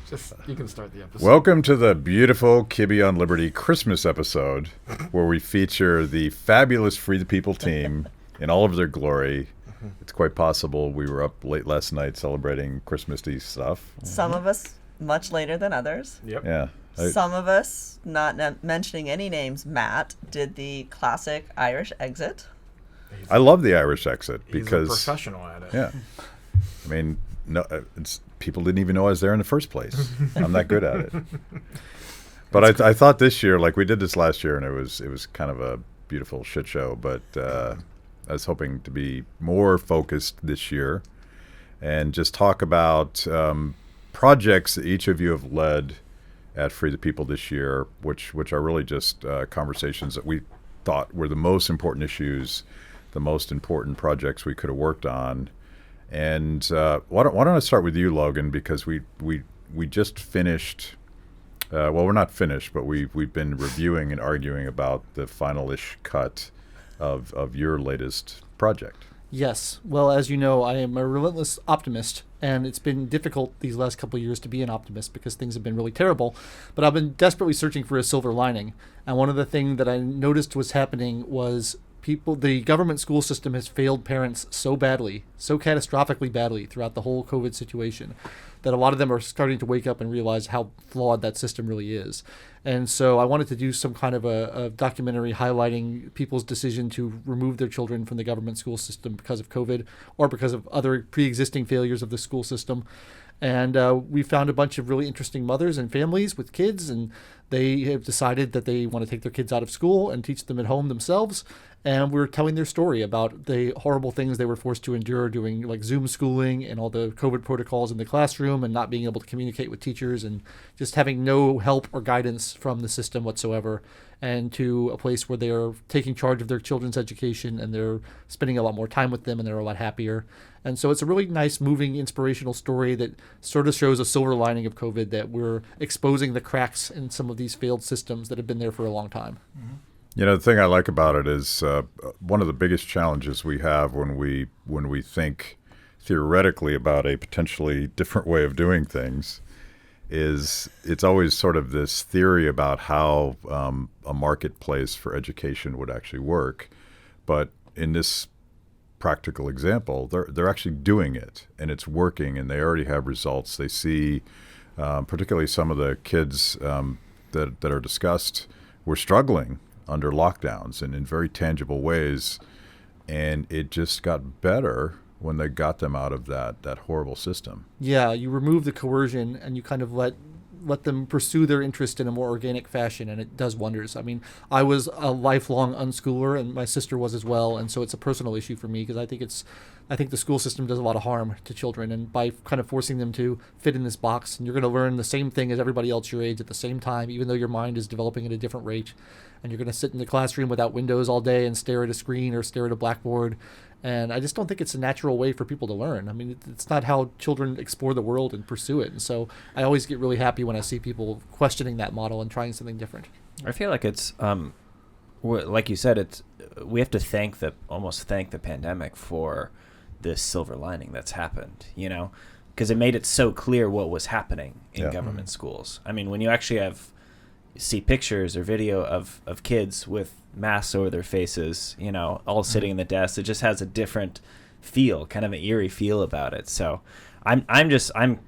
Just you can start the episode. Welcome to the beautiful Kibbe on Liberty Christmas episode, where we feature the fabulous Free the People team in all of their glory. It's quite possible we were up late last night celebrating Christmas-y stuff. Some of us much later than others. Yep. Yeah. Some of us, not mentioning any names, Matt, did the classic Irish exit. I love the Irish exit because he's a professional at it. Yeah. I mean, no, people didn't even know I was there in the first place. I'm that good at it. But I thought this year, like we did this last year, and it was kind of a beautiful shit show. But I was hoping to be more focused this year and just talk about projects that each of you have led at Free the People this year, which are really just conversations that we thought were the most important issues, the most important projects we could have worked on. And why don't I start with you, Logan, because we just finished. Well, we're not finished, but we've been reviewing and arguing about the final-ish cut of your latest project. Yes. Well, as you know, I am a relentless optimist, and it's been difficult these last couple of years to be an optimist because things have been really terrible. But I've been desperately searching for a silver lining. And one of the things that I noticed was happening was the government school system has failed parents so badly, so catastrophically badly throughout the whole COVID situation, that a lot of them are starting to wake up and realize how flawed that system really is. And so I wanted to do some kind of a documentary highlighting people's decision to remove their children from the government school system because of COVID or because of other pre-existing failures of the school system. And we found a bunch of really interesting mothers and families with kids, and they have decided that they want to take their kids out of school and teach them at home themselves. And we're telling their story about the horrible things they were forced to endure doing like Zoom schooling and all the COVID protocols in the classroom and not being able to communicate with teachers and just having no help or guidance from the system whatsoever, and to a place where they're taking charge of their children's education and they're spending a lot more time with them and they're a lot happier. And so it's a really nice, moving, inspirational story that sort of shows a silver lining of COVID, that we're exposing the cracks in some of these failed systems that have been there for a long time. Mm-hmm. You know, the thing I like about it is one of the biggest challenges we have when we think theoretically about a potentially different way of doing things is it's always sort of this theory about how a marketplace for education would actually work. But in this practical example, they're actually doing it, and it's working, and they already have results. They see, particularly some of the kids that are discussed, were struggling under lockdowns and in very tangible ways, and it just got better when they got them out of that horrible system. Yeah, you remove the coercion and you kind of let them pursue their interest in a more organic fashion, and it does wonders. I mean, I was a lifelong unschooler, and my sister was as well, and so it's a personal issue for me because I think the school system does a lot of harm to children, and by kind of forcing them to fit in this box, and you're going to learn the same thing as everybody else your age at the same time, even though your mind is developing at a different rate, and you're going to sit in the classroom without windows all day and stare at a screen or stare at a blackboard. And I just don't think it's a natural way for people to learn. I mean, it's not how children explore the world and pursue it. And so I always get really happy when I see people questioning that model and trying something different. I feel like it's, like you said, we have to almost thank the pandemic for this silver lining that's happened, you know, because it made it so clear what was happening in government schools. I mean, when you actually see pictures or video of kids with masks over their faces, you know, all sitting in the desk, it just has a different feel, kind of an eerie feel about it. So I'm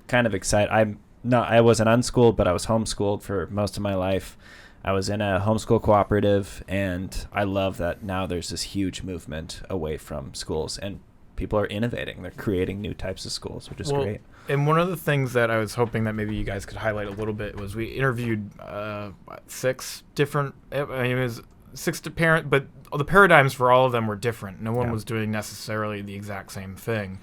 kind of excited. I wasn't unschooled, but I was homeschooled for most of my life. I was in a homeschool cooperative, and I love that now there's this huge movement away from schools, and people are innovating. They're creating new types of schools, which is great. And one of the things that I was hoping that maybe you guys could highlight a little bit was we interviewed 6 different, it was 6 parent, but the paradigms for all of them were different. No one was doing necessarily the exact same thing.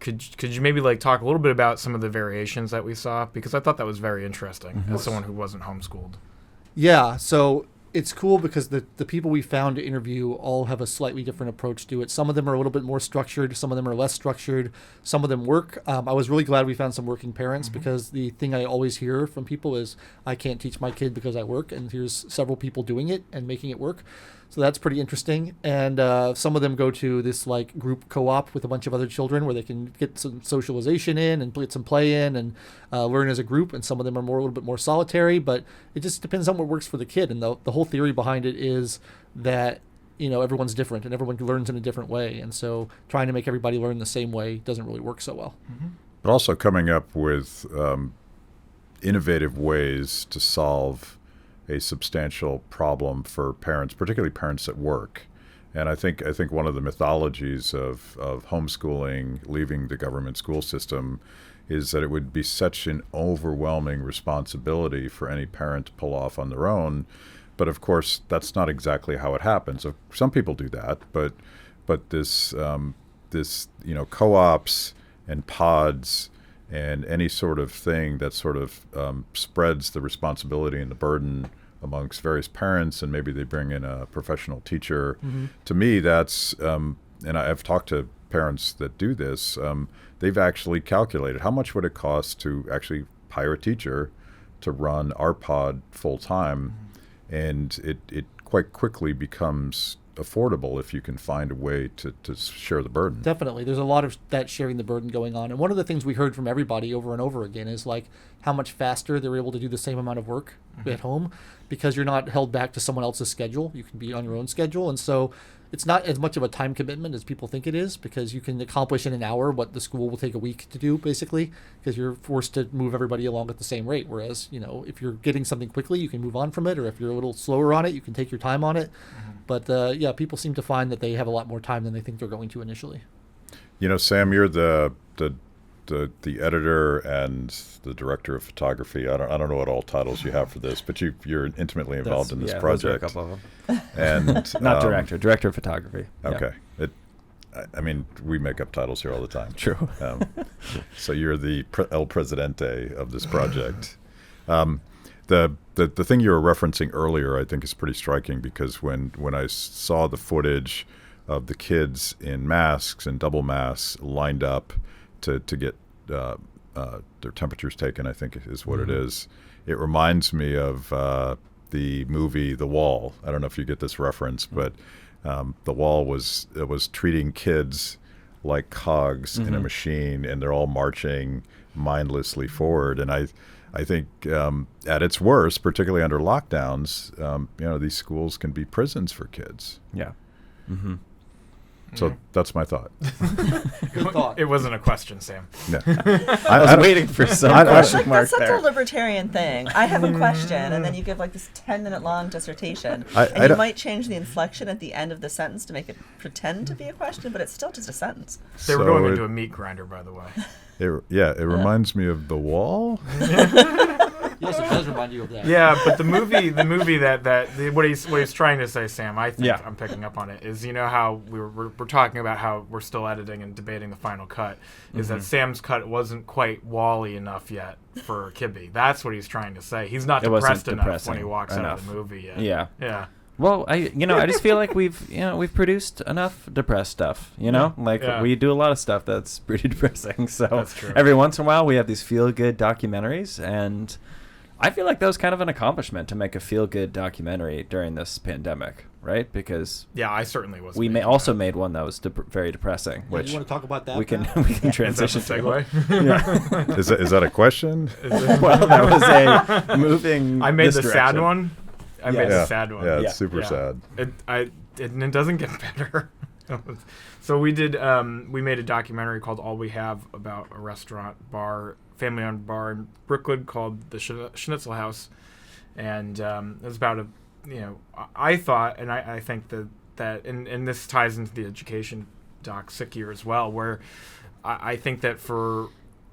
Could you maybe talk a little bit about some of the variations that we saw? Because I thought that was very interesting as someone who wasn't homeschooled. Yeah, so it's cool because the people we found to interview all have a slightly different approach to it. Some of them are a little bit more structured. Some of them are less structured. Some of them work. I was really glad we found some working parents because the thing I always hear from people is, I can't teach my kid because I work, and here's several people doing it and making it work. So that's pretty interesting. And some of them go to this like group co-op with a bunch of other children where they can get some socialization in and get some play in and learn as a group. And some of them are a little bit more solitary, but it just depends on what works for the kid. And the whole theory behind it is that, everyone's different and everyone learns in a different way. And so trying to make everybody learn the same way doesn't really work so well. Mm-hmm. But also coming up with innovative ways to solve a substantial problem for parents, particularly parents at work. And I think one of the mythologies of homeschooling, leaving the government school system, is that it would be such an overwhelming responsibility for any parent to pull off on their own. But of course, that's not exactly how it happens. So some people do that, but this co-ops and pods and any sort of thing that sort of spreads the responsibility and the burden amongst various parents, and maybe they bring in a professional teacher. Mm-hmm. To me, that's and I've talked to parents that do this. They've actually calculated how much would it cost to actually hire a teacher to run our pod full time. Mm-hmm. And it quite quickly becomes affordable if you can find a way to share the burden. Definitely. There's a lot of that sharing the burden going on. And one of the things we heard from everybody over and over again is like how much faster they're able to do the same amount of work at home because you're not held back to someone else's schedule. You can be on your own schedule. And so it's not as much of a time commitment as people think it is because you can accomplish in an hour what the school will take a week to do, basically, because you're forced to move everybody along at the same rate. Whereas, if you're getting something quickly, you can move on from it, or if you're a little slower on it, you can take your time on it. Mm-hmm. But people seem to find that they have a lot more time than they think they're going to initially. Sam, you're the editor and the director of photography. I don't know what all titles you have for this, but you're intimately involved in this project. Those are a couple of them. And not director of photography. Okay. Yeah. I mean, we make up titles here all the time. True. So you're the El Presidente of this project. The thing you were referencing earlier, I think, is pretty striking because when I saw the footage of the kids in masks and double masks lined up to get their temperatures taken, I think is what it is. It reminds me of the movie The Wall. I don't know if you get this reference, but The Wall was treating kids like cogs in a machine, and they're all marching mindlessly forward. And I think at its worst, particularly under lockdowns, these schools can be prisons for kids. Yeah. Mm-hmm. So that's my thought. Good thought. It wasn't a question, Sam. Yeah. I was waiting for some question mark That's such there. a libertarian thing. I have a question, and then you give like this 10-minute long dissertation, and you might change the inflection at the end of the sentence to make it pretend to be a question, but it's still just a sentence. They were going into a meat grinder, by the way. It reminds me of The Wall. Yes, it does remind you of that. Yeah, but the movie what he's trying to say, Sam, I think I'm picking up on it, is how we're talking about how we're still editing and debating the final cut, is that Sam's cut wasn't quite Wall-y enough yet for Kibbe. That's what he's trying to say. He's not depressed enough when he walks out of the movie yet. Yeah. Yeah. Well, I just feel like we've produced enough depressed stuff, we do a lot of stuff that's pretty depressing. So that's true. Every once in a while we have these feel-good documentaries, and I feel like that was kind of an accomplishment to make a feel-good documentary during this pandemic, right? Because I certainly was. We also made one that was very depressing. Which you want to talk about that? We can transition is that to. Segue? Yeah. Is that a question? Well, that was a moving. I made this the direction. sad one. I made the sad one. Yeah, it's super sad. It doesn't get better. So we made a documentary called All We Have about a restaurant bar, family-owned bar in Brooklyn called the Schnitzel House, and it was about I thought, and I think that and this ties into the education doc Sick Year as well, where I think that for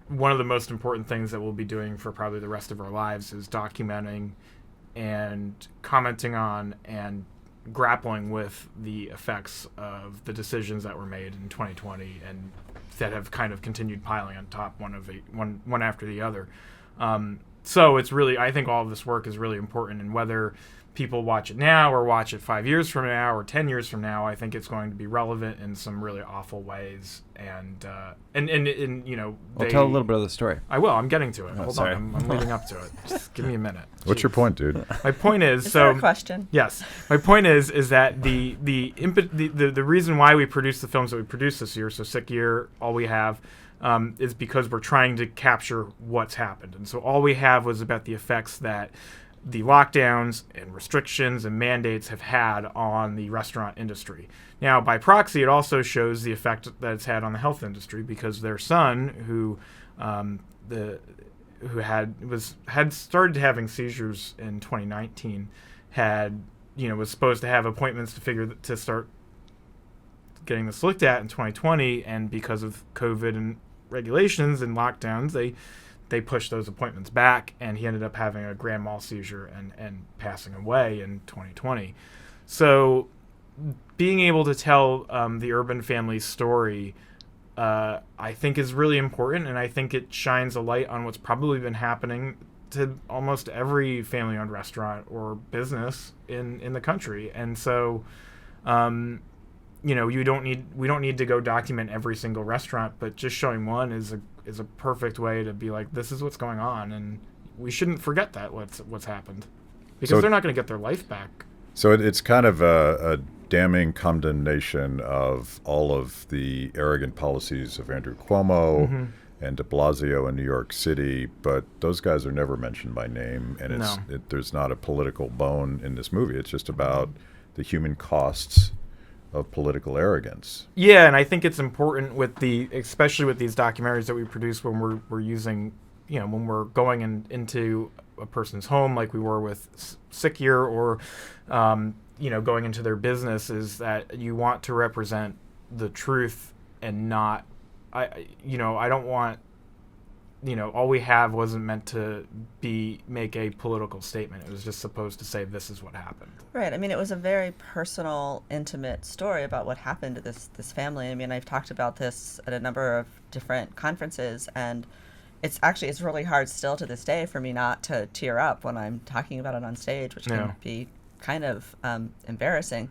one of the most important things that we'll be doing for probably the rest of our lives is documenting and commenting on and grappling with the effects of the decisions that were made in 2020 and that have kind of continued piling on top one after the other. So it's really, I think all of this work is really important, and whether people watch it now or watch it 5 years from now or 10 years from now, I think it's going to be relevant in some really awful ways. And you know, Well, tell a little bit of the story. I will. I'm getting to it. Hold sorry. on. I'm leading up to it. Just give me a minute. What's your point, dude? My point is there a question? Yes. My point is that the reason why we produce the films that we produce this year, so Sick Year, All We Have, is because we're trying to capture what's happened. And so All We Have was about the effects that the lockdowns and restrictions and mandates have had on the restaurant industry. Now, by proxy, it also shows the effect that it's had on the health industry, because their son, who had started having seizures in 2019, was supposed to have appointments to start getting this looked at in 2020, and because of COVID and regulations and lockdowns, they pushed those appointments back, and he ended up having a grand mal seizure and passing away in 2020. So being able to tell the urban family's story, I think, is really important, and I think it shines a light on what's probably been happening to almost every family-owned restaurant or business in the country. And so you know, we don't need to go document every single restaurant, but just showing one is a perfect way to be like, this is what's going on, and we shouldn't forget that what's happened, because they're not going to get their life back. So it's kind of a damning condemnation of all of the arrogant policies of Andrew Cuomo and de Blasio in New York City, but those guys are never mentioned by name, and there's not a political bone in this movie. It's just about the human costs of political arrogance. Yeah, and I think it's important especially with these documentaries that we produce, when we're using, you know, when we're going into a person's home, like we were with Sick Year, or you know, going into their business, is that you want to represent the truth and not, I don't want, you know, All We Have wasn't meant to make a political statement. It was just supposed to say, this is what happened. Right. I mean, it was a very personal, intimate story about what happened to this family. I mean, I've talked about this at a number of different conferences, and it's really hard still to this day for me not to tear up when I'm talking about it on stage, which can be kind of embarrassing.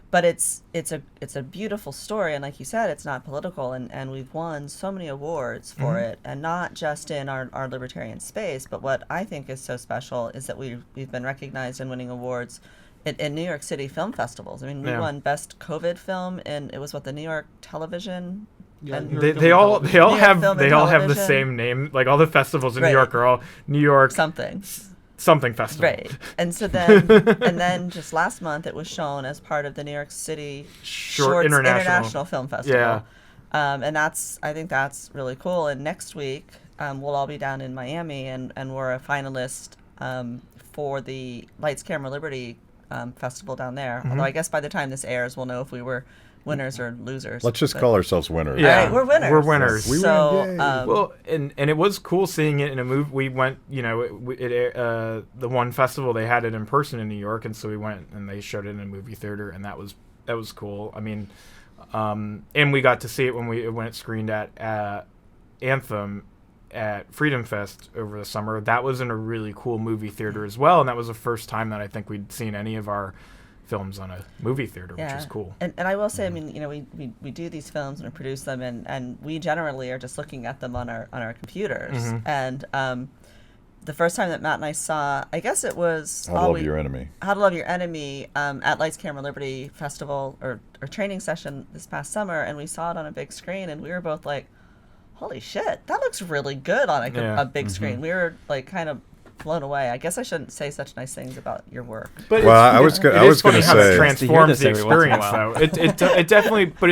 But it's a beautiful story, and like you said, it's not political, and we've won so many awards for it, and not just in our libertarian space. But what I think is so special is that we've been recognized and winning awards in New York City film festivals. I mean, we won Best COVID Film, and it was the New York Television. Yeah, they all have the same name. Like, all the festivals in New York are all New York something festival. Right. And so then just last month it was shown as part of the New York City Shorts International Film Festival. Yeah. And I think that's really cool. And next week we'll all be down in Miami, and we're a finalist for the Lights, Camera, Liberty festival down there. Although I guess by the time this airs, we'll know if we were winners or losers. Let's just call ourselves winners. Yeah, all right, we're winners. We're winners. So, well, and it was cool seeing it in a movie. We went, you know, the one festival they had it in person in New York, and so we went and they showed it in a movie theater, and that was cool. I mean, and we got to see it when it screened at Anthem at Freedom Fest over the summer. That was in a really cool movie theater as well, and that was the first time that I think we'd seen any of our films on a movie theater, which is cool. And I will say, I mean, you know, we do these films and we produce them, and we generally are just looking at them on our computers. And the first time that Matt and I saw, I guess it was How to Love Your Enemy at Lights, Camera, Liberty Festival or training session this past summer, and we saw it on a big screen, and we were both like, holy shit, that looks really good on a big screen. We were like kind of blown away. I guess I shouldn't say such nice things about your work. But I was going to say it transforms the experience, though. It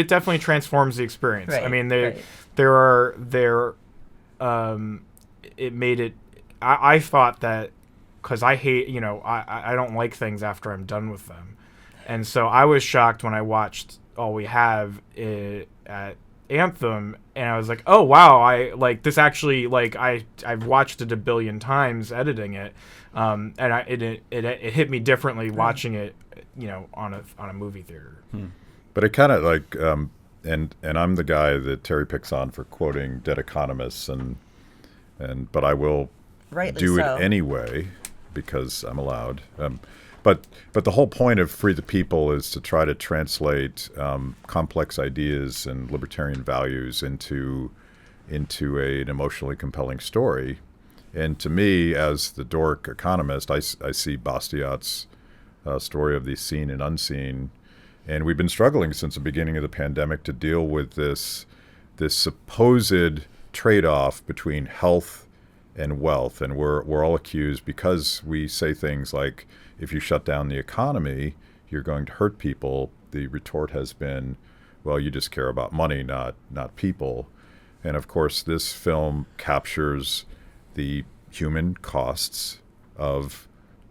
definitely transforms the experience. Right, I mean, it made it. I thought that, because I hate, you know, I don't like things after I'm done with them, and so I was shocked when I watched All We Have at Anthem, and I was like, oh wow, I like this actually, like I've watched it a billion times editing it, and it hit me differently watching it, you know, on a movie theater. But it kind of like and I'm the guy that Terry picks on for quoting dead economists, but I will Rightly do so. it anyway because I'm allowed. But the whole point of Free the People is to try to translate complex ideas and libertarian values into an emotionally compelling story. And to me, as the dork economist, I see Bastiat's story of the seen and unseen. And we've been struggling since the beginning of the pandemic to deal with this supposed trade-off between health and wealth. And we're all accused, because we say things like, if you shut down the economy, you're going to hurt people. The retort has been, well, you just care about money, not people. And of course, this film captures the human costs of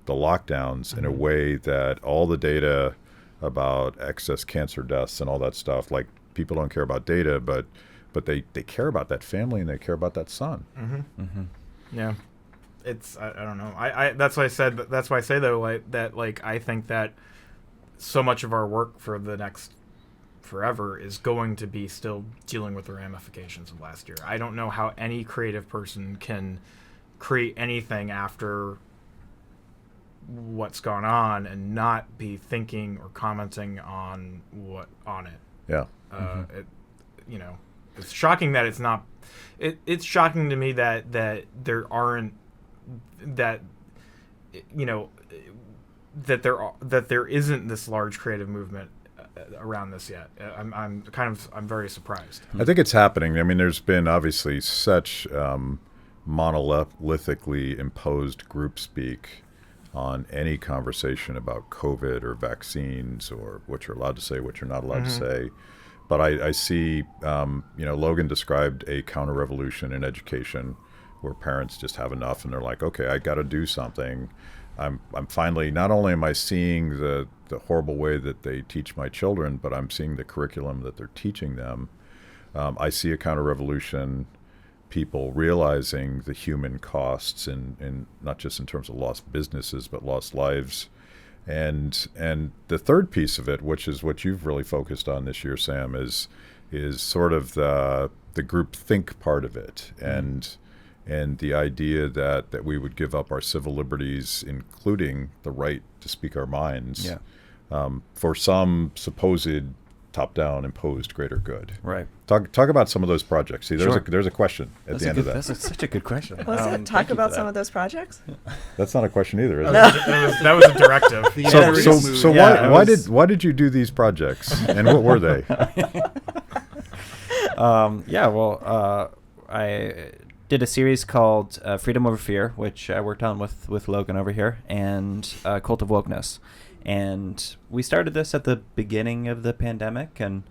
the lockdowns in a way that all the data about excess cancer deaths and all that stuff, like, people don't care about data, but they care about that family and they care about that son. Yeah. It's I don't know. I that's why I said that's why I say though, I think that so much of our work for the next forever is going to be still dealing with the ramifications of last year. I don't know how any creative person can create anything after what's gone on and not be thinking or commenting on it. Yeah. It's shocking that it's not. It's shocking to me that there aren't that there isn't this large creative movement around this yet. I'm very surprised. I think it's happening. I mean, there's been obviously such monolithically imposed group speak on any conversation about COVID or vaccines or what you're allowed to say, what you're not allowed to say. But I see, Logan described a counter-revolution in education where parents just have enough and they're like, okay, I got to do something. I'm finally, not only am I seeing the horrible way that they teach my children, but I'm seeing the curriculum that they're teaching them. I see a counter-revolution, people realizing the human costs and not just in terms of lost businesses, but lost lives. And the third piece of it, which is what you've really focused on this year, Sam, is sort of the group think part of it, and the idea that we would give up our civil liberties, including the right to speak our minds, for some supposed top-down imposed greater good. Right. Talk about some of those projects. See, there's a question at the end of that. That's such a good question. Was it talk about some of those projects? That's not a question either, is it? That was a directive. So why did you do these projects, and what were they? I did a series called Freedom Over Fear, which I worked on with Logan over here, and Cult of Wokeness. And we started this at the beginning of the pandemic, and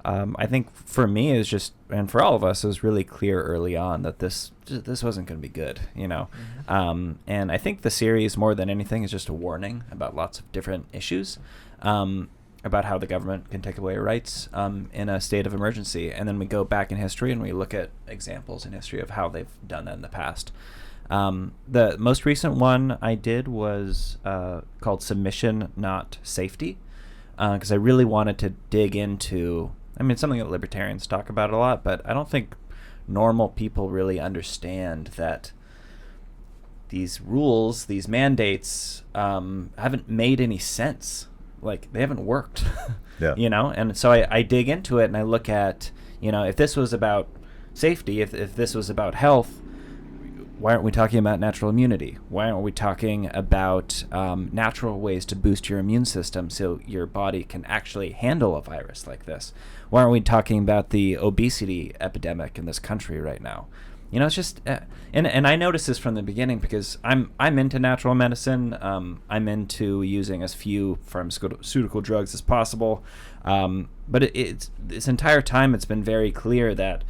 I think for me is just, and for all of us, it was really clear early on that this wasn't going to be good, and I think the series, more than anything, is just a warning about lots of different issues, about how the government can take away your rights in a state of emergency. And then we go back in history and we look at examples in history of how they've done that in the past. The most recent one I did was called Submission, Not Safety, because I really wanted to dig into, something that libertarians talk about a lot, but I don't think normal people really understand that these rules, these mandates, haven't made any sense. Like, they haven't worked. Yeah. And so I dig into it and I look at, if this was about safety, if this was about health, why aren't we talking about natural immunity? Why aren't we talking about natural ways to boost your immune system so your body can actually handle a virus like this? Why aren't we talking about the obesity epidemic in this country right now? It's just, and I noticed this from the beginning because I'm into natural medicine. I'm into using as few pharmaceutical drugs as possible. But it's this entire time it's been very clear that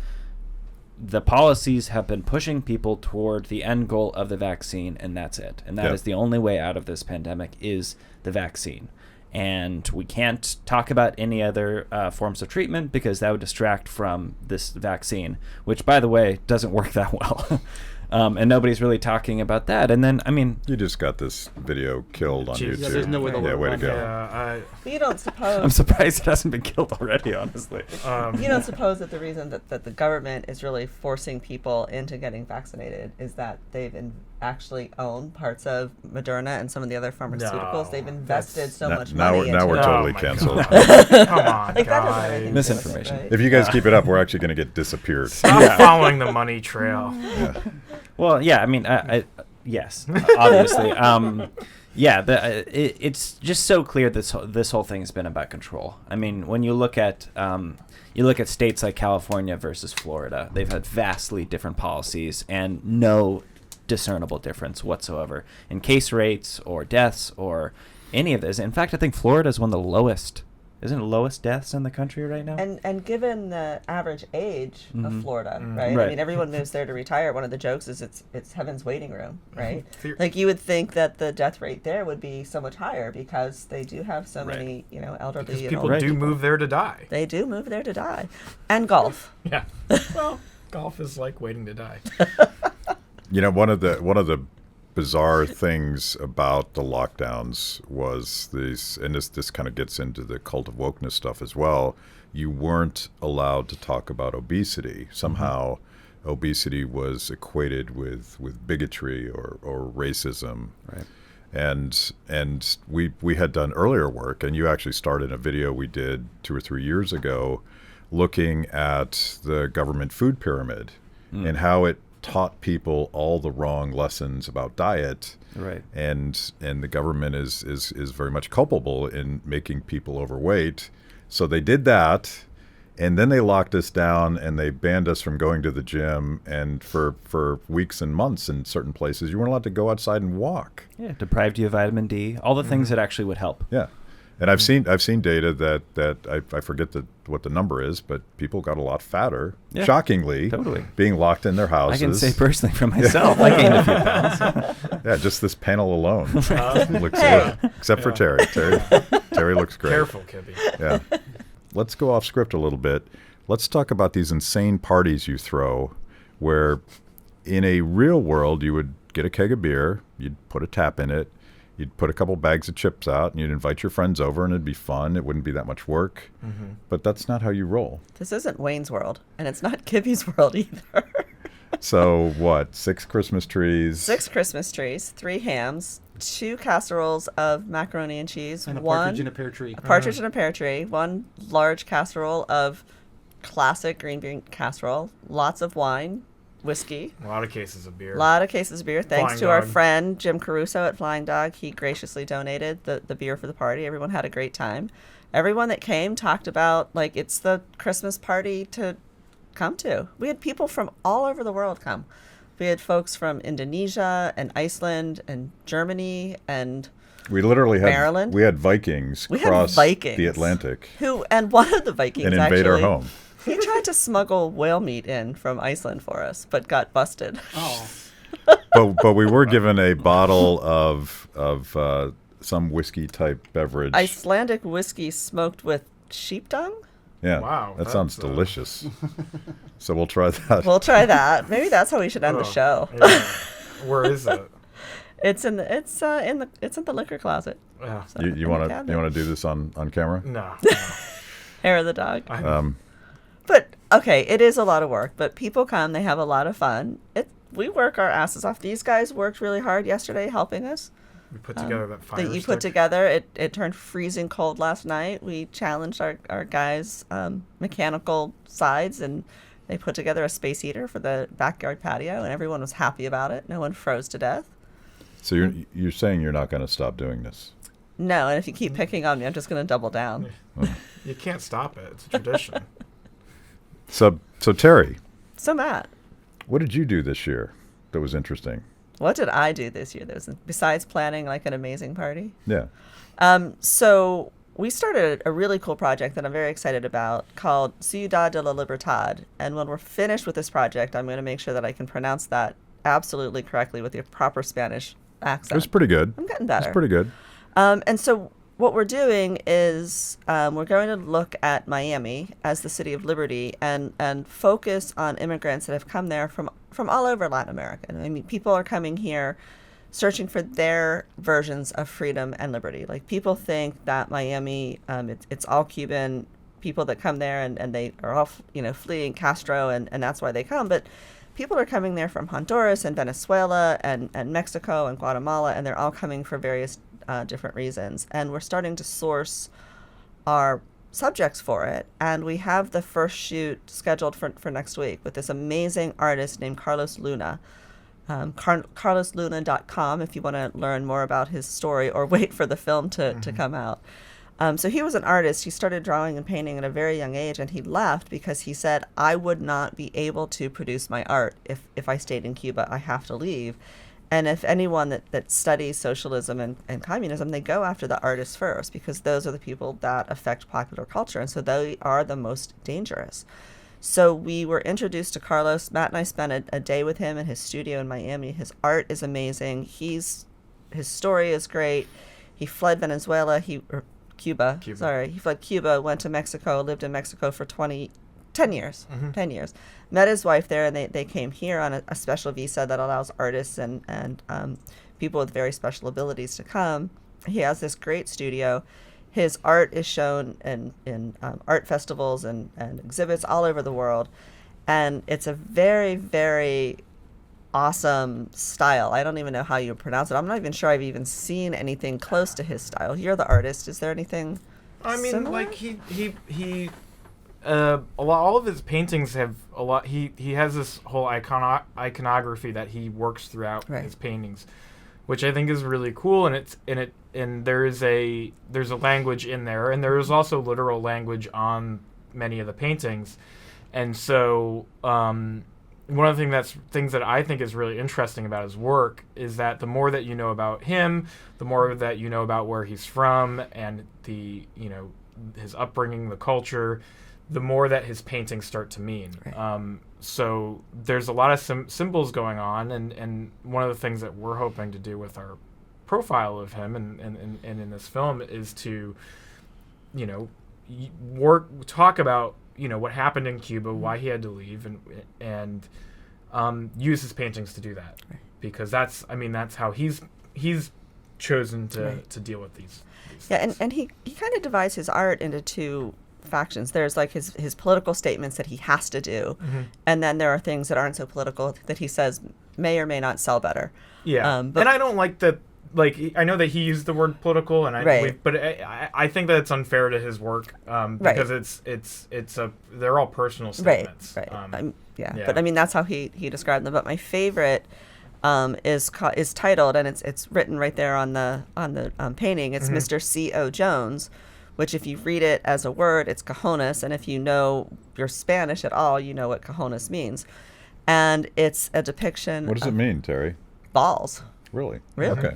the policies have been pushing people toward the end goal of the vaccine, and that's it. And that is the only way out of this pandemic is the vaccine. And we can't talk about any other forms of treatment because that would distract from this vaccine, which, by the way, doesn't work that well. and nobody's really talking about that. And then, I mean, You just got this video killed on Jeez. YouTube. Yeah, there's no way they'll Yeah, way to run go. Yeah, But you don't suppose. I'm surprised it hasn't been killed already, honestly. You don't suppose that the reason that the government is really forcing people into getting vaccinated is that they've actually own parts of Moderna and some of the other pharmaceuticals. No, They've invested so Now- much now money we're- into now we're it. totally my canceled. God. Come on, Like that doesn't have anything guys. to do with it, Misinformation. right? If you guys keep it up, we're actually going to get disappeared. Stop following the money trail. Well, yeah, I mean, yes, obviously. It's just so clear this whole thing has been about control. I mean, when you look at states like California versus Florida, they've had vastly different policies and no discernible difference whatsoever in case rates or deaths or any of this. In fact, I think Florida is one of the lowest. Isn't it lowest deaths in the country right now? And given the average age of Florida, right? Right. I mean, everyone moves there to retire. One of the jokes is it's heaven's waiting room, right? Theor- Like you would think that the death rate there would be so much higher because they do have so Right. many, elderly. Because and people older do people. move there to die. They do move there to die, and golf. Yeah. Well, golf is like waiting to die. One of the bizarre things about the lockdowns was these, and this kind of gets into the cult of wokeness stuff as well. You weren't allowed to talk about obesity. Somehow, obesity was equated with bigotry or racism. Right. And we had done earlier work, and you actually started a video we did 2 or 3 years ago, looking at the government food pyramid and how it taught people all the wrong lessons about diet. Right. And the government is very much culpable in making people overweight. So they did that, and then they locked us down and they banned us from going to the gym. And for weeks and months in certain places, you weren't allowed to go outside and walk. Yeah, deprived you of vitamin D, all the things that actually would help. Yeah. And I've seen data that I forget what the number is, but people got a lot fatter, Yeah, shockingly, totally. being locked in their I houses. can say personally for myself, I gained a few pounds. Yeah, just this panel alone looks good. Except for Terry. Terry looks great. Careful, Kibbe. Yeah. Let's go off script a little bit. Let's talk about these insane parties you throw where in a real world you would get a keg of beer, you'd put a tap in it, you'd put a couple bags of chips out, and you'd invite your friends over, and it'd be fun. It wouldn't be that much work. But that's not how you roll. This isn't Wayne's World, and it's not Kibbe's World either. So what? 6 Christmas trees. 6 Christmas trees, 3 hams, 2 casseroles of macaroni and cheese, And a one partridge in a pear tree. a partridge in a pear tree, 1 large casserole of classic green bean casserole, lots of wine, whiskey, A lot of cases of beer. a lot of cases of beer. Thanks Flying to our Dog. friend Jim Caruso at Flying Dog. He graciously donated the beer for the party. Everyone had a great time. Everyone that came talked about, like, it's the Christmas party to come to. We had people from all over the world come. We had folks from Indonesia and Iceland and Germany and We literally had Maryland. we had Vikings We had cross Vikings. the Atlantic and one of the Vikings and invade our actually, home. he tried to smuggle whale meat in from Iceland for us, but got busted. Oh, But we were given a bottle of some whiskey type beverage. Icelandic whiskey smoked with sheep dung? Yeah. Wow, That sounds that's, delicious. So we'll try that. We'll try that. Maybe that's how we should end the Oh, show. yeah. Where is it? It's in the liquor closet. Yeah. So, you in the want cabinet. to do this on camera? No. Hair of the dog. Um, But okay, it is a lot of work, but people come, they have a lot of fun. We work our asses off. These guys worked really hard yesterday helping us. We put together that fire That you stick. put together. It turned freezing cold last night. We challenged our guys' mechanical sides, and they put together a space heater for the backyard patio, and everyone was happy about it. No one froze to death. so you're saying you're not going to stop doing this? No, and if you keep picking on me, I'm just going to double down. You can't stop it. It's a tradition. So Terry, So Matt, what did you do this year that was interesting? what did I do this year? Besides planning like an amazing party. Yeah. So we started a really cool project that I'm very excited about called Ciudad de la Libertad. And when we're finished with this project, I'm going to make sure that I can pronounce that absolutely correctly with your proper Spanish accent. It was pretty good. I'm getting It better. was pretty good. And so what we're doing is we're going to look at Miami as the city of liberty and focus on immigrants that have come there from all over Latin America. I mean, people are coming here searching for their versions of freedom and liberty. Like, people think that Miami, it's all Cuban people that come there and they are all, fleeing Castro and that's why they come. But people are coming there from Honduras and Venezuela and Mexico and Guatemala, and they're all coming for various different reasons. And we're starting to source our subjects for it. And we have the first shoot scheduled for next week with this amazing artist named Carlos Luna. CarlosLuna.com if you want to learn more about his story or wait for the film to come out. So he was an artist. He started drawing and painting at a very young age, and he left because he said, I would not be able to produce my art if I stayed in Cuba. I have to leave. And if anyone that studies socialism and communism, they go after the artists first because those are the people that affect popular culture. And so they are the most dangerous. So we were introduced to Carlos. Matt and I spent a day with him in his studio in Miami. His art is amazing. His story is great. He fled Venezuela. Cuba. Sorry. He fled Cuba, went to Mexico, lived in Mexico for 10 years. 10 years. Met his wife there, and they came here on a special visa that allows artists and people with very special abilities to come. He has this great studio. His art is shown in art festivals and exhibits all over the world. And it's a very, very awesome style. I don't even know how you pronounce it. I'm not even sure I've even seen anything close to his style. You're the artist. Is there anything similar? Like he all of his paintings have a lot. He has this whole iconography that he works throughout his paintings, which I think is really cool. And there's a language in there, and there is also literal language on many of the paintings, and so one of the things that I think is really interesting about his work is that the more that you know about him, the more that you know about where he's from and his upbringing, the culture, the more that his paintings start to mean. Right. So there's a lot of symbols going on, and one of the things that we're hoping to do with our profile of him and in this film is to, talk about what happened in Cuba, why he had to leave, and use his paintings to do that, because that's how he's chosen to deal with these things. And he kind of divides his art into two factions. There's like his political statements that he has to do, and then there are things that aren't so political that he says may or may not sell better. Yeah, and I don't like that. Like, I know that he used the word political, and I think that it's unfair to his work because they're all personal statements. Right. But I mean that's how he described them. But my favorite is titled, and it's written right there on the painting. It's Mr. C.O. Jones, which if you read it as a word, it's cojones, and if you know your Spanish at all, you know what cojones means. And it's a depiction. What does it mean, Terry? Balls. Really? Okay.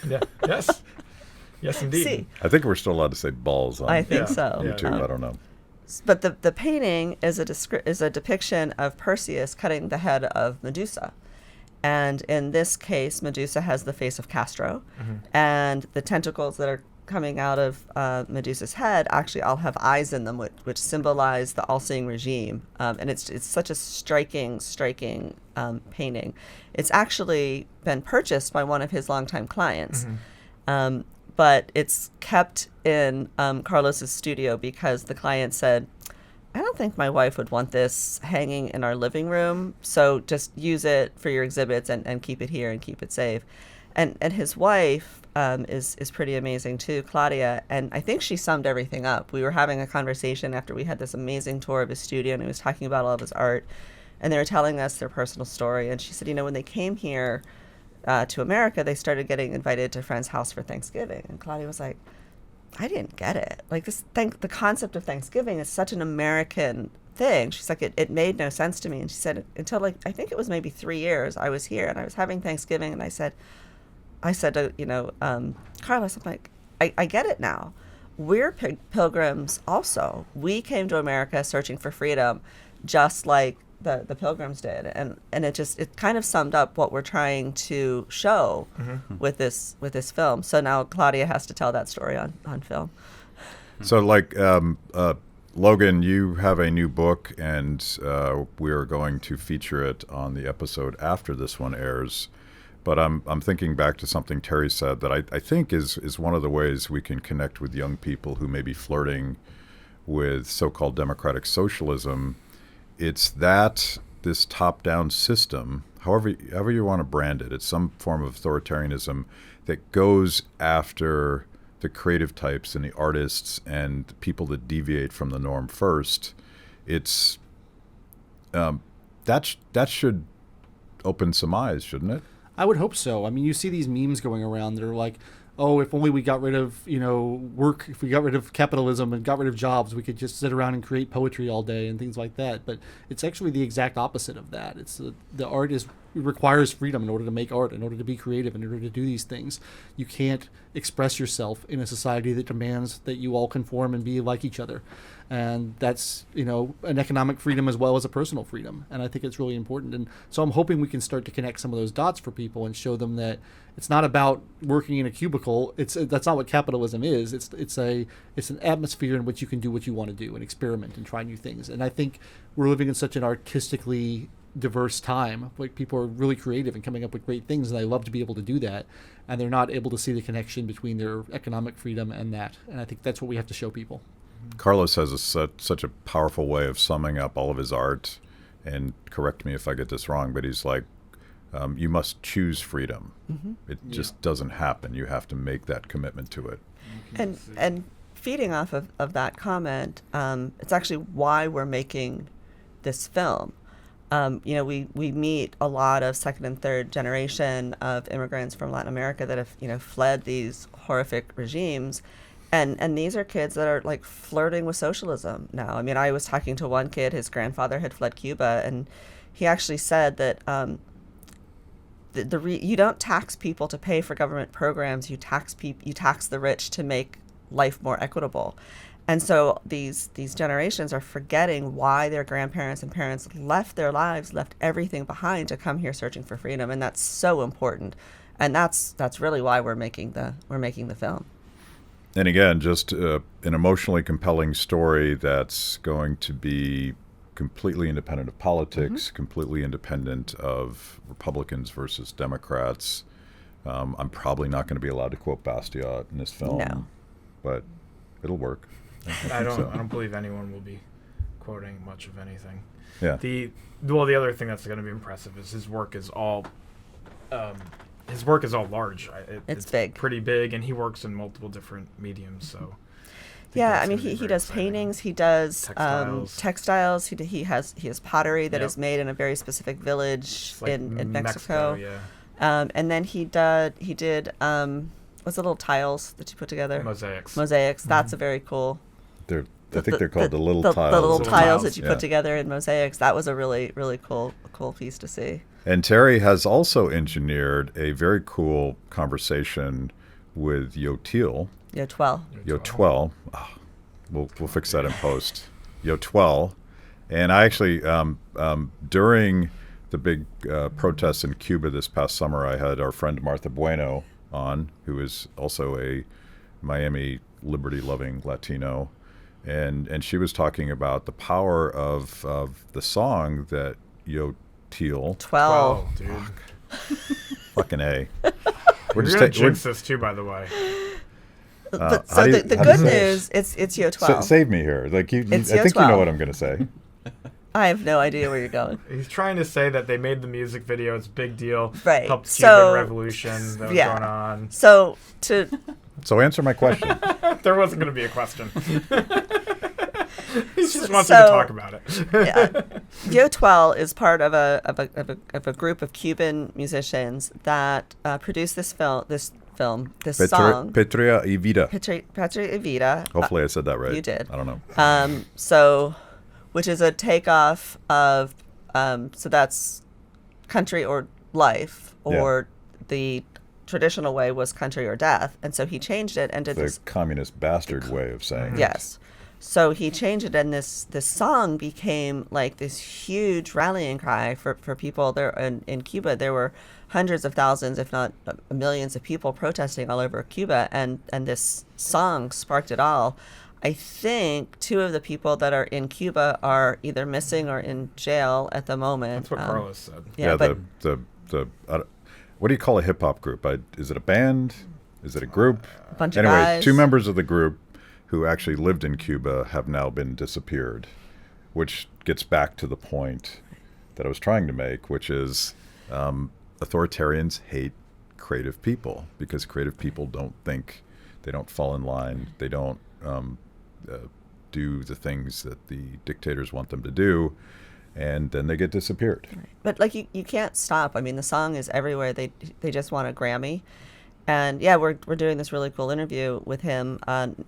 Yeah. Yes, indeed. See, I think we're still allowed to say balls on I think so. YouTube. I don't know. But the painting is a depiction of Perseus cutting the head of Medusa. And in this case, Medusa has the face of Castro. And the tentacles that are coming out of Medusa's head actually all have eyes in them, which symbolize the all-seeing regime. And it's such a striking painting. It's actually been purchased by one of his longtime clients. But it's kept in Carlos's studio because the client said, I don't think my wife would want this hanging in our living room, so just use it for your exhibits and keep it here and keep it safe. And his wife is pretty amazing too, Claudia, and I think she summed everything up. We were having a conversation after we had this amazing tour of his studio, and he was talking about all of his art, and they were telling us their personal story. And she said, when they came here to America, they started getting invited to a friend's house for Thanksgiving. And Claudia was like, I didn't get it. Like the concept of Thanksgiving is such an American thing. She's like, it made no sense to me. And she said, until I think it was maybe 3 years I was here and I was having Thanksgiving, and I said to, Carlos, I'm like, I get it now. We're pilgrims also. We came to America searching for freedom, just like the Pilgrims did, and it kind of summed up what we're trying to show with this film. So now Claudia has to tell that story on film. So like Logan, you have a new book, and we are going to feature it on the episode after this one airs. But I'm thinking back to something Terry said that I think is one of the ways we can connect with young people who may be flirting with so-called democratic socialism. It's that this top-down system, however you want to brand it, it's some form of authoritarianism that goes after the creative types and the artists and the people that deviate from the norm first. It's that should open some eyes, shouldn't it? I would hope so. I mean, you see these memes going around that are like, oh, if only we got rid of, work, if we got rid of capitalism and got rid of jobs, we could just sit around and create poetry all day and things like that. But it's actually the exact opposite of that. It's the art requires freedom in order to make art, in order to be creative, in order to do these things. You can't express yourself in a society that demands that you all conform and be like each other. And that's, an economic freedom as well as a personal freedom. And I think it's really important. And so I'm hoping we can start to connect some of those dots for people and show them that it's not about working in a cubicle. That's not what capitalism is. It's an atmosphere in which you can do what you want to do and experiment and try new things. And I think we're living in such an artistically diverse time. Like, people are really creative and coming up with great things, and they love to be able to do that. And they're not able to see the connection between their economic freedom and that. And I think that's what we have to show people. Carlos has such a powerful way of summing up all of his art, and correct me if I get this wrong, but he's like, you must choose freedom. It just doesn't happen. You have to make that commitment to it. And feeding off of that comment, it's actually why we're making this film. We meet a lot of second and third generation of immigrants from Latin America that have, fled these horrific regimes. And these are kids that are like flirting with socialism now. I mean, I was talking to one kid, his grandfather had fled Cuba, and he actually said that you don't tax people to pay for government programs. You tax the rich to make life more equitable. And so these generations are forgetting why their grandparents and parents left their lives, left everything behind to come here searching for freedom, and that's so important. And that's really why we're making the film. And again, just an emotionally compelling story that's going to be completely independent of politics, completely independent of Republicans versus Democrats. I'm probably not going to be allowed to quote Bastiat in this film, but it'll work. I don't believe anyone will be quoting much of anything. Yeah. The other thing that's going to be impressive is his work is all large. It's big, pretty big, and he works in multiple different mediums. So, I mean, he does paintings, he does textiles. He has pottery that is made in a very specific village in Mexico. And then he did what's the little tiles that you put together? Mosaics. That's a very cool. I think they're called the little tiles. The little tiles that you put together in mosaics. That was a really, really cool piece to see. And Terry has also engineered a very cool conversation with Yotel. Yotel. Oh, we'll fix that in post. Yotel. And I actually, during the big protests in Cuba this past summer, I had our friend Martha Bueno on, who is also a Miami liberty-loving Latino. And she was talking about the power of the song that Yotel. 12, dude. Fucking A. We're just gonna jinx this too, by the way. The good news, it's Yotel. Save me here. I think you know what I'm going to say. I have no idea where you're going. He's trying to say that they made the music video. It's a big deal. Right. Helped Cuban revolution that was going on. So answer my question. There wasn't going to be a question. He just wants you to talk about it. Yotel is part of a group of Cuban musicians that produced this song. Patria y Vida. Patria y Vida. Hopefully I said that right. You did. I don't know. Which is a takeoff of, so that's Country or Life, or the traditional way was Country or Death, and so he changed it and did this communist bastard way of saying yes. So he changed it, and this song became like this huge rallying cry for people there in Cuba. There were hundreds of thousands, if not millions of people protesting all over Cuba, and this song sparked it all. I think 2 of the people that are in Cuba are either missing or in jail at the moment. That's what Carlos said. Yeah, but the what do you call a hip hop group? Is it a band? Is it a group? a bunch of Anyway, guys. 2 members of the group who actually lived in Cuba have now been disappeared, which gets back to the point that I was trying to make, which is authoritarians hate creative people because creative people don't think, they don't fall in line, they don't do the things that the dictators want them to do, and then they get disappeared. But like you can't stop. I mean, the song is everywhere. They just won a Grammy, and yeah, we're doing this really cool interview with him.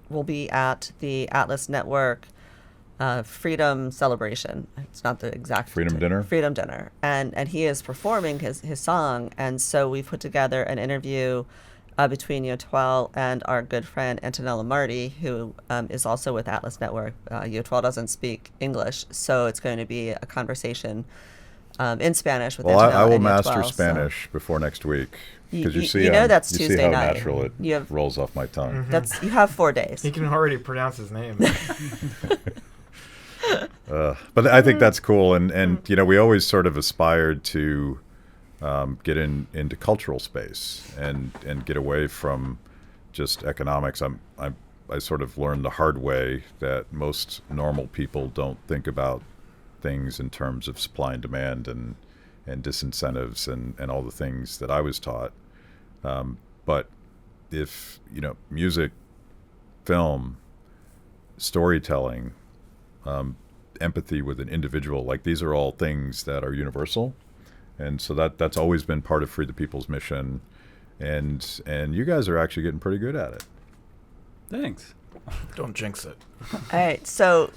We'll be at the Atlas Network Freedom Celebration. It's not the exact Freedom Dinner? Freedom Dinner, and he is performing his song, and so we put together an interview between Yotuel and our good friend Antonella Marty, who is also with Atlas Network. Yotuel doesn't speak English, so it's going to be a conversation in Spanish with Well, Antonella. I will and master Yotuel, so- Spanish before next week because You- you see, you know that's you see Tuesday how night. natural it You have- rolls off my tongue. That's you have 4 days. He can already pronounce his name. But I think that's cool, and you know, we always sort of aspired to get into cultural space and get away from just economics. I sort of learned the hard way that most normal people don't think about things in terms of supply and demand and disincentives and all the things that I was taught. But if, you know, music, film, storytelling, empathy with an individual, like these are all things that are universal. And so that's always been part of Free the People's mission. And you guys are actually getting pretty good at it. Thanks. Don't jinx it. All right, so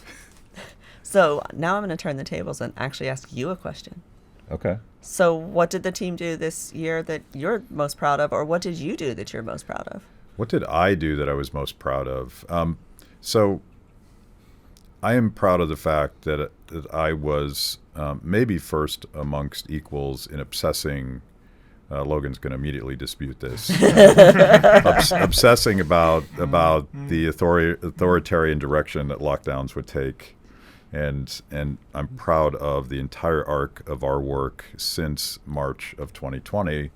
now I'm going to turn the tables and actually ask you a question. Okay. So what did the team do this year that you're most proud of, or what did you do that you're most proud of? What did I do that I was most proud of? So I am proud of the fact that I was maybe first amongst equals in obsessing. Logan's going to immediately dispute this. Obsessing about the authoritarian direction that lockdowns would take, and I'm proud of the entire arc of our work since March of 2020,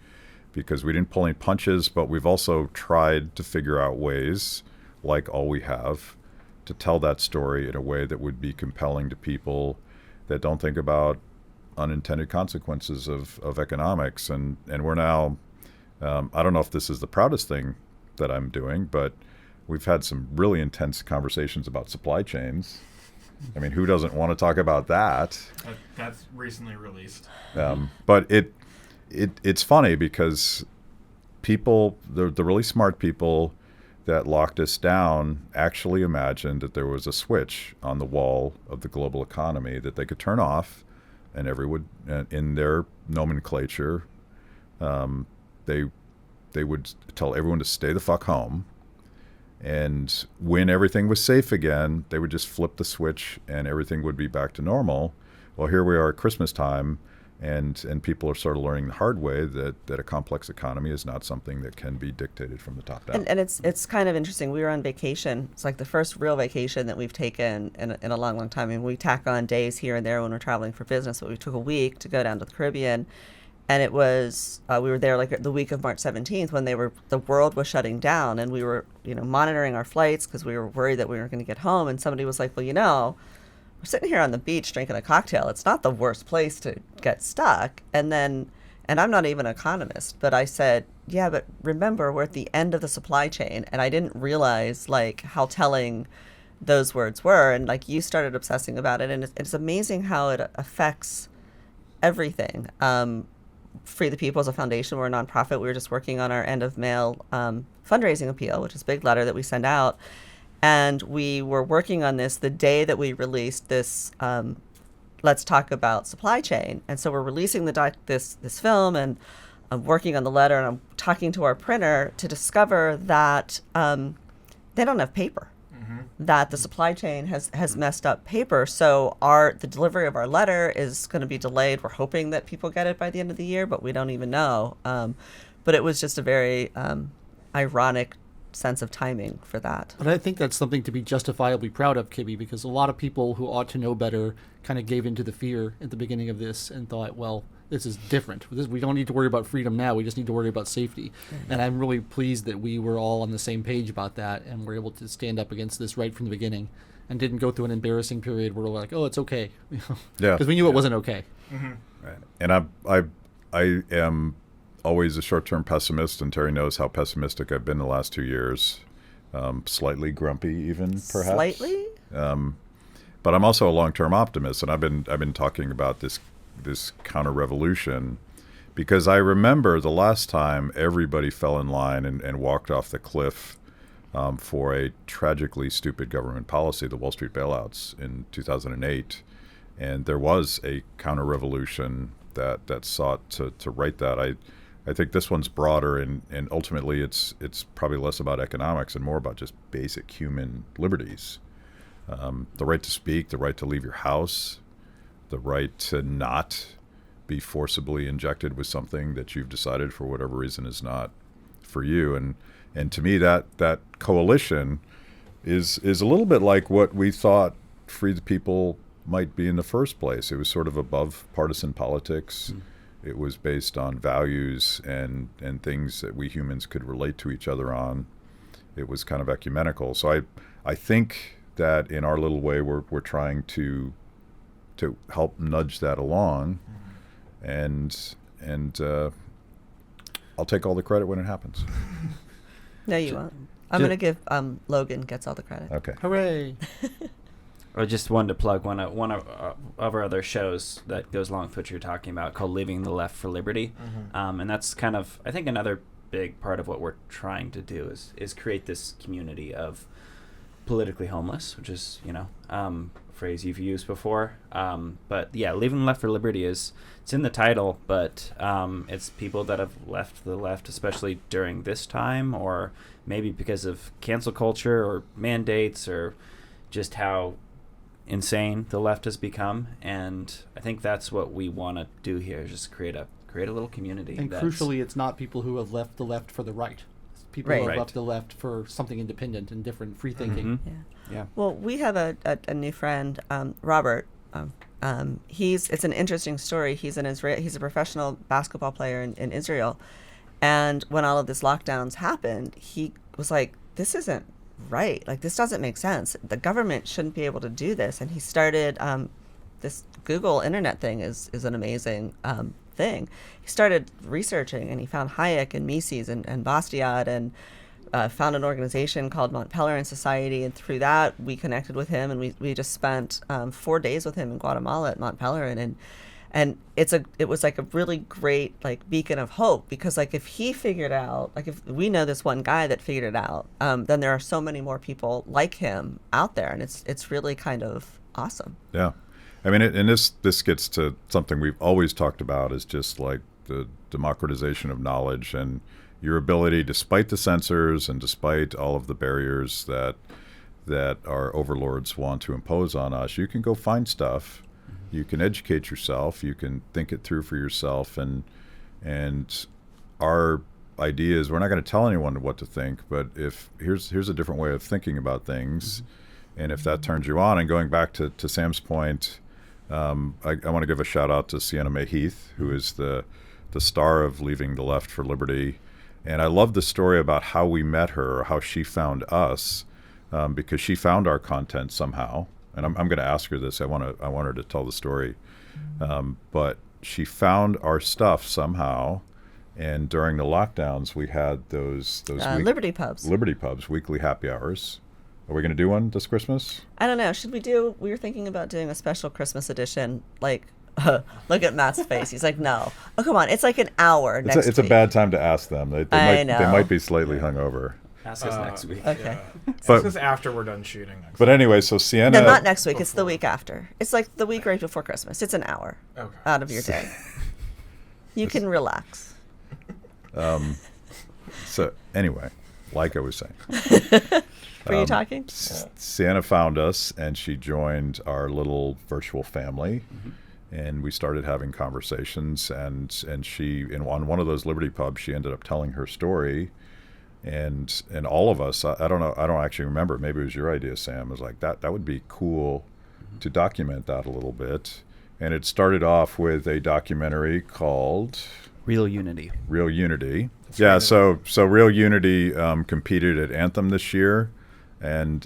because we didn't pull any punches, but we've also tried to figure out ways, like All We Have, to tell that story in a way that would be compelling to people that don't think about unintended consequences of economics. And we're now, I don't know if this is the proudest thing that I'm doing, but we've had some really intense conversations about supply chains. I mean, who doesn't want to talk about that? That's recently released. But it's funny because people, the really smart people that locked us down actually imagined that there was a switch on the wall of the global economy that they could turn off, and everyone, in their nomenclature, they would tell everyone to stay the fuck home. And when everything was safe again, they would just flip the switch and everything would be back to normal. Well, here we are at Christmas time, and people are sort of learning the hard way that a complex economy is not something that can be dictated from the top down. And it's kind of interesting. We were on vacation. It's like the first real vacation that we've taken in a long, long time. I mean, we tack on days here and there when we're traveling for business, but we took a week to go down to the Caribbean. And it was, we were there like the week of March 17th when the world was shutting down, and we were, monitoring our flights because we were worried that we weren't going to get home. And somebody was like, well, we're sitting here on the beach drinking a cocktail. It's not the worst place to get stuck. And I'm not even an economist, but I said, yeah, but remember, we're at the end of the supply chain. And I didn't realize like how telling those words were. And like you started obsessing about it. And it's amazing how it affects everything. Free the People is a foundation. We're a nonprofit. We were just working on our end of mail fundraising appeal, which is a big letter that we send out. And we were working on this the day that we released this Let's Talk About Supply Chain. And so we're releasing this film, and I'm working on the letter, and I'm talking to our printer to discover that they don't have paper. that the supply chain has messed up paper. So the delivery of our letter is going to be delayed. We're hoping that people get it by the end of the year, but we don't even know. But it was just a very ironic sense of timing for that. But I think that's something to be justifiably proud of, Kibbe, because a lot of people who ought to know better kind of gave into the fear at the beginning of this and thought, well, this is different. We don't need to worry about freedom now. We just need to worry about safety. And I'm really pleased that we were all on the same page about that and were able to stand up against this right from the beginning and didn't go through an embarrassing period where we're like, oh, it's okay. Yeah. Because we knew it wasn't okay. Right. And I am always a short-term pessimist, and Terry knows how pessimistic I've been the last 2 years. Slightly grumpy, even perhaps. Slightly. But I'm also a long-term optimist, and I've been talking about this counter-revolution because I remember the last time everybody fell in line and walked off the cliff for a tragically stupid government policy, the Wall Street bailouts in 2008, and there was a counter-revolution that sought to right that. I think this one's broader, and ultimately it's probably less about economics and more about just basic human liberties. The right to speak, the right to leave your house, the right to not be forcibly injected with something that you've decided for whatever reason is not for you. And to me, that coalition is a little bit like what we thought Free the People might be in the first place. It was sort of above partisan politics. It was based on values and things that we humans could relate to each other on. It was kind of ecumenical. So I think that in our little way we're trying to help nudge that along, and I'll take all the credit when it happens. No, you won't. I'm going to give Logan gets all the credit. Okay. Hooray. I just wanted to plug one of our other shows that goes along with what you're talking about, called Leaving the Left for Liberty. And that's kind of, I think, another big part of what we're trying to do is create this community of politically homeless, which is, a phrase you've used before. But yeah, Leaving the Left for Liberty it's in the title, but it's people that have left the left, especially during this time, or maybe because of cancel culture or mandates, or just how insane the left has become. And I think that's what we want to do here, is just create a little community. And crucially, it's not people who have left the left for the right. It's people who have left the left for something independent and different, free thinking. Yeah. Well, we have a new friend, Robert. It's an interesting story. He's a professional basketball player in Israel, and when all of this lockdowns happened, he was like, "This isn't right. Like, this doesn't make sense. The government shouldn't be able to do this." And he started this Google Internet thing is an amazing thing. He started researching, and he found Hayek and Mises and Bastiat, and found an organization called Mont Pelerin Society, and through that we connected with him, and we just spent 4 days with him in Guatemala at Mont Pelerin, and it was like a really great like beacon of hope, because like if he figured out, like if we know this one guy that figured it out, then there are so many more people like him out there, and it's really kind of awesome. Yeah. I mean, and this gets to something we've always talked about, is just like the democratization of knowledge and your ability, despite the censors and despite all of the barriers that our overlords want to impose on us, you can go find stuff, you can educate yourself, you can think it through for yourself, and our idea is we're not going to tell anyone what to think, but if here's a different way of thinking about things, and if that turns you on. And going back to Sam's point, I want to give a shout out to Sienna May Heath, who is the star of Leaving the Left for Liberty. And I love the story about how we met her, or how she found us, because she found our content somehow. And I'm going to ask her this. I want her to tell the story. But she found our stuff somehow. And during the lockdowns, we had those Liberty Pubs, weekly happy hours. Are we going to do one this Christmas? I don't know. We were thinking about doing a special Christmas edition, like, look at Matt's face. He's like, no. Oh, come on. It's like an hour next week. It's a bad time to ask them. They might be slightly hungover. Ask us next week. Okay. But it's after we're done shooting next But anyway, so Sienna... No, not next week. It's the week after. It's like the week right before Christmas. It's an hour out of your day. You can relax. So anyway, like I was saying. Were you talking? Sienna found us, and she joined our little virtual family. And we started having conversations, and she, on one of those Liberty pubs, she ended up telling her story, and all of us, I don't know, I don't actually remember, maybe it was your idea, Sam, was like, that would be cool to document that a little bit. And it started off with a documentary called Real Unity. Real Unity. Yeah, so Real Unity competed at Anthem this year, and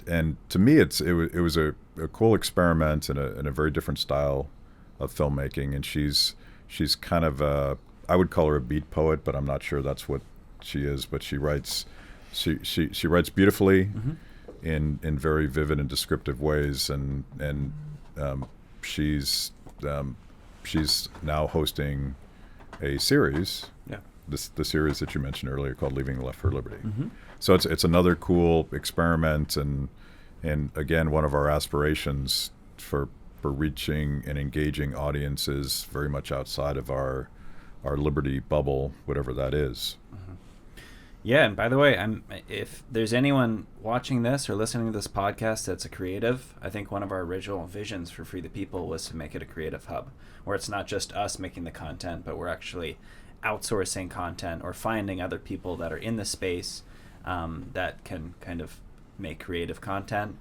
to me it was a cool experiment in a very different style of filmmaking. And she's kind of I would call her a beat poet, but I'm not sure that's what she is. But she writes beautifully in very vivid and descriptive ways, and she's now hosting a series, the series that you mentioned earlier called Leaving the Left for Liberty. So it's another cool experiment, and again, one of our aspirations for reaching and engaging audiences very much outside of our liberty bubble, whatever that is. Yeah, and by the way, if there's anyone watching this or listening to this podcast that's a creative, I think one of our original visions for Free the People was to make it a creative hub, where it's not just us making the content, but we're actually outsourcing content or finding other people that are in the space that can kind of make creative content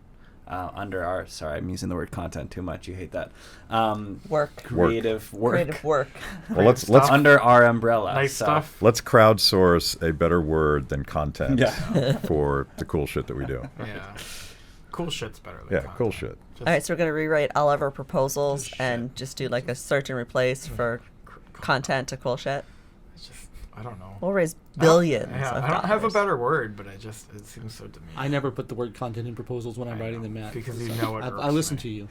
under our, sorry, I'm using the word content too much. You hate that. Creative work. Well, let's under our umbrella. Nice stuff. Let's crowdsource a better word than content for the cool shit that we do. Yeah. Cool shit's better than content. Cool shit. All right, so we're going to rewrite all of our proposals and just do like a search and replace for content to cool shit. It's just, I don't know. We'll raise billions of I don't have a dollars. better word, but it seems so demeaning. I never put the word content in proposals when I'm writing them, Matt. Because you know it I listen to you.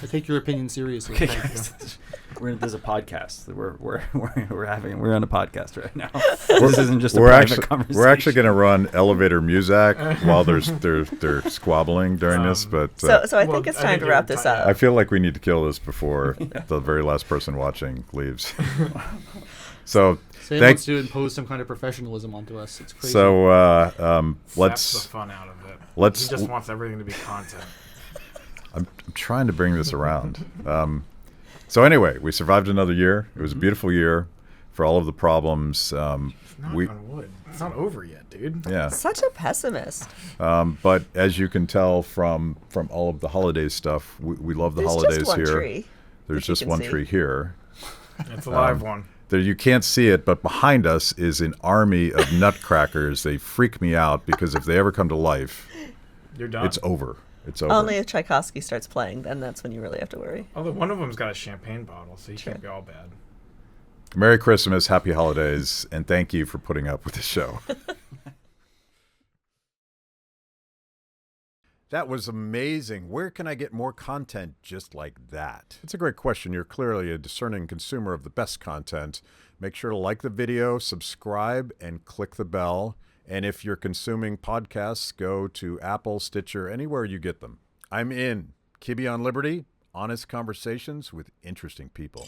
I take your opinion seriously. There's a podcast. We're on a podcast right now. This isn't just a private conversation. We're actually going to run elevator music while they're squabbling during this. But so I think it's time to wrap this up. I feel like we need to kill this before the very last person watching leaves. So Sam wants to impose some kind of professionalism onto us. It's crazy. So That's the fun out of it. He just wants everything to be content. I'm trying to bring this around. So anyway, we survived another year. It was a beautiful year for all of the problems. Knock on wood. It's not over yet, dude. Yeah. Such a pessimist. But as you can tell from all of the holiday stuff, we love the holidays just one here. Tree, There's just one tree here. It's a live one. There, you can't see it, but behind us is an army of nutcrackers. They freak me out because if they ever come to life, you're done. It's over. It's over. Only if Tchaikovsky starts playing, then that's when you really have to worry. Although one of them's got a champagne bottle, so he can't be all bad. Merry Christmas, Happy Holidays, and thank you for putting up with the show. That was amazing. Where can I get more content just like that? It's a great question. You're clearly a discerning consumer of the best content. Make sure to like the video, subscribe, and click the bell. And if you're consuming podcasts, go to Apple, Stitcher, anywhere you get them. I'm in. Kibbe on Liberty, honest conversations with interesting people.